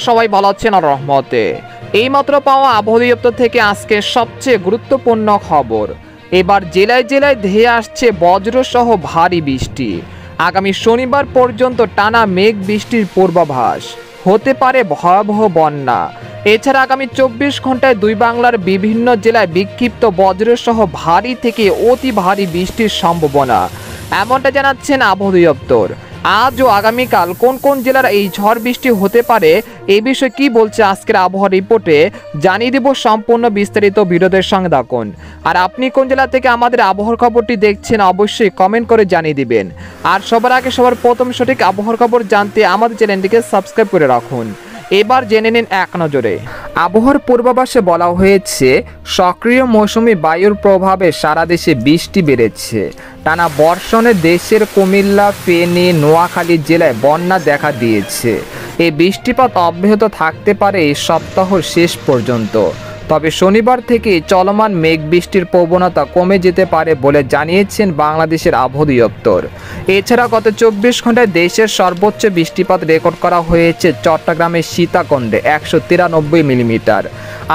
সবাই ভালো আছেন আর রহমতে। এইমাত্র পাওয়া আবহাওয়া দপ্তর থেকে আজকে সবচেয়ে গুরুত্বপূর্ণ খবর। এবার জেলায় জেলায় ধেয়ে আসছে বজ্র সহ ভারী বৃষ্টি। আগামী শনিবার পর্যন্ত টানা মেঘ বৃষ্টির পূর্বাভাস, হতে পারে ভয়াবহ বন্যা। এছাড়া আগামী 24 ঘন্টায় দুই বাংলার বিভিন্ন জেলায় বিক্ষিপ্ত বজ্র সহ ভারী থেকে অতি ভারী বৃষ্টির সম্ভাবনা, এমনটা জানাচ্ছেন আবহাওয়া দপ্তর। আজ ও আগামীকাল কোন কোন জেলার এই ঝড় বৃষ্টি হতে পারে এই বিষয়ে কি বলছে আজকের আবহাওয়া রিপোর্টে জানিয়ে দেব। সম্পূর্ণ বিস্তারিত ভিডিওদের সঙ্গে থাকুন। আর আপনি কোন জেলা থেকে আমাদের আবহাওয়ার খবরটি দেখছেন অবশ্যই কমেন্ট করে জানিয়ে দিবেন। আর সবার আগে সবার প্রথম সঠিক আবহাওয়ার খবর জানতে আমাদের চ্যানেলটিকে সাবস্ক্রাইব করে রাখুন। এবার জেনে নিন এক নজরে। আবহাওয়ার পূর্বাভাসে বলা হয়েছে, সক্রিয় মৌসুমি বায়ুর প্রভাবে সারা দেশে বৃষ্টি বেড়েছে। টানা বর্ষণে দেশের কুমিল্লা, ফেনী, নোয়াখালী জেলায় বন্যা দেখা দিয়েছে। এই বৃষ্টিপাত অব্যাহত থাকতে পারে এই সপ্তাহের শেষ পর্যন্ত। তবে শনিবার থেকে চলমান মেঘ বৃষ্টির প্রবণতা কমে যেতে পারে বলে জানিয়েছেন বাংলাদেশের আবহাওয়া দপ্তর। এছাড়া গত 24 ঘন্টায় দেশের সর্বোচ্চ বৃষ্টিপাত রেকর্ড করা হয়েছে চট্টগ্রামের সীতাকুণ্ডে 193 মিলিমিটার।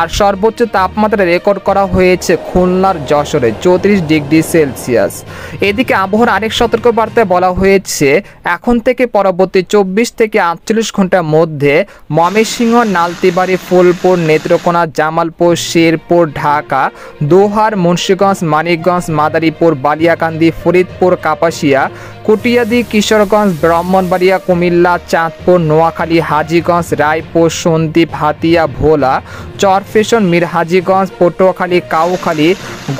আর সর্বোচ্চ তাপমাত্রা রেকর্ড করা হয়েছে খুলনার যশোরে 34 ডিগ্রি সেলসিয়াস। এদিকে আবহাওয়ার আরেক সতর্কবার্তায় বলা হয়েছে, এখন থেকে পরবর্তী 24 থেকে 48 ঘন্টার মধ্যে ময়মনসিংহ, নালতিবাড়ী, ফুলপুর, নেত্রকোনা, জামালপুর, শেরপুর, ঢাকা, দোহার, মুন্সিগঞ্জ, মানিকগঞ্জ, মাদারীপুর, বালিয়াকান্দি, ফরিদপুর, কাপাসিয়া, কটিয়াদি, কিশোরগঞ্জ, ব্রাহ্মণবাড়িয়া, কুমিল্লা, চাঁদপুর, নোয়াখালী, হাজীগঞ্জ, রায়পুর, সন্দ্বীপ, হাতিয়া, ভোলা, চরফেশন, মিরহাজীগঞ্জ, পটুয়াখালী, কাউখালী,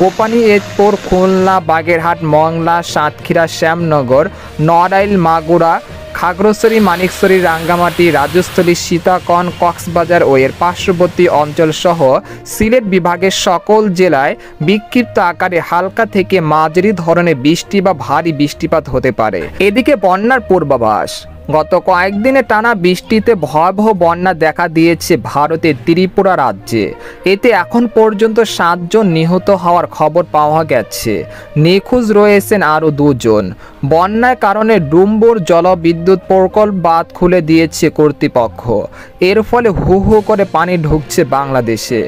গোপানীপুর, খুলনা, বাগেরহাট, মংলা, সাতক্ষীরা, শ্যামনগর, নড়াইল, মাগুরা, খাগড়াছড়ি, মানিকছড়ি, রাঙ্গামাটি, রাজস্থলী, সীতাকোন, কক্সবাজার ও এর পার্শ্ববর্তী অঞ্চল সহ সিলেট বিভাগের সকল জেলায় বিক্ষিপ্ত আকারে হালকা থেকে মাঝারি ধরনের বৃষ্টি বা ভারী বৃষ্টিপাত হতে পারে। এদিকে বন্যার পূর্বাভাস। গত কয়েকদিনে টানা বৃষ্টিতে ভয়াবহ বন্যা দেখা দিয়েছে ভারতের ত্রিপুরা রাজ্যে। এতে এখন পর্যন্ত 7 জন নিহত হওয়ার খবর পাওয়া গেছে। নিখোঁজ রয়েছেন আরও 2 জন। বন্যার কারণে ডুম্বুর জলবিদ্যুৎ প্রকল্প বাঁধ খুলে দিয়েছে কর্তৃপক্ষ। এর ফলে হু হু করে পানি ঢুকছে বাংলাদেশে।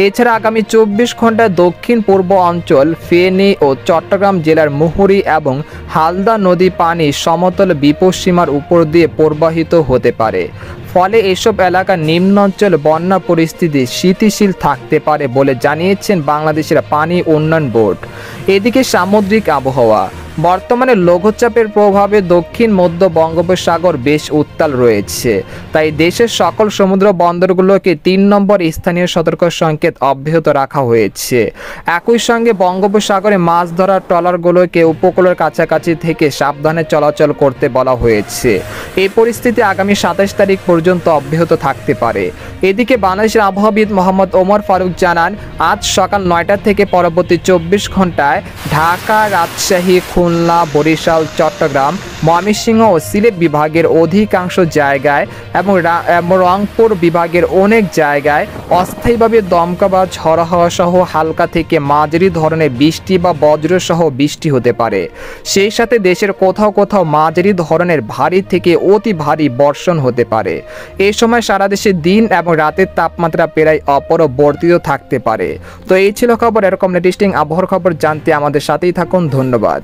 এছাড়া আগামী 24 ঘন্টায় দক্ষিণ পূর্ব অঞ্চল, ফেনী ও চট্টগ্রাম জেলার মুহুরী এবং হালদা নদী পানি সমতল বিপদসীমার উপর দিয়ে প্রবাহিত হতে পারে। ফলে এসব এলাকার নিম্নাঞ্চল বন্যা পরিস্থিতি স্থিতিশীল থাকতে পারে বলে জানিয়েছেন বাংলাদেশের পানি উন্নয়ন বোর্ড। এদিকে সামুদ্রিক আবহাওয়া। বর্তমানে লঘুচাপের প্রভাবে দক্ষিণ মধ্য বঙ্গোপসাগর বেশ উত্তাল রয়েছে। তাই দেশের সকল সমুদ্র বন্দরগুলোকে 3 নম্বর স্থানীয় সতর্ক সংকেত অব্যাহত রাখা হয়েছে। একই সঙ্গে বঙ্গোপসাগরে মাছ ধরার ট্রলারগুলোকে উপকূলের কাছাকাছি থেকে সাবধানে চলাচল করতে বলা হয়েছে। এই পরিস্থিতি আগামী 27 তারিখ পর্যন্ত অব্যাহত থাকতে পারে। এদিকে বাংলাদেশের আবহাওয়াবিদ মোহাম্মদ ওমর ফারুক জানান, আজ সকাল 9টা থেকে পরবর্তী 24 ঘন্টায় ঢাকা, রাজশাহী, খুলনা, বরিশাল, চট্টগ্রাম, ময়মনসিংহ ও সিলেট বিভাগের অধিকাংশ জায়গায় এবং রংপুর বিভাগের অনেক জায়গায় অস্থায়ীভাবে দমকা বা ঝড়ো হাওয়া সহ হালকা থেকে মাঝারি ধরনের বৃষ্টি বা বজ্র সহ বৃষ্টি হতে পারে। সেই সাথে দেশের কোথাও কোথাও মাঝারি ধরনের ভারী থেকে অতি ভারী বর্ষণ হতে পারে। এই সময় সারা দেশে দিন এবং রাতের তাপমাত্রা প্রায় অপরিবর্তিত থাকতে পারে। তো এই ছিল খবর। এরকম লেটেস্টিং আবহাওয়ার খবর জানতে আমাদের সাথেই থাকুন। ধন্যবাদ।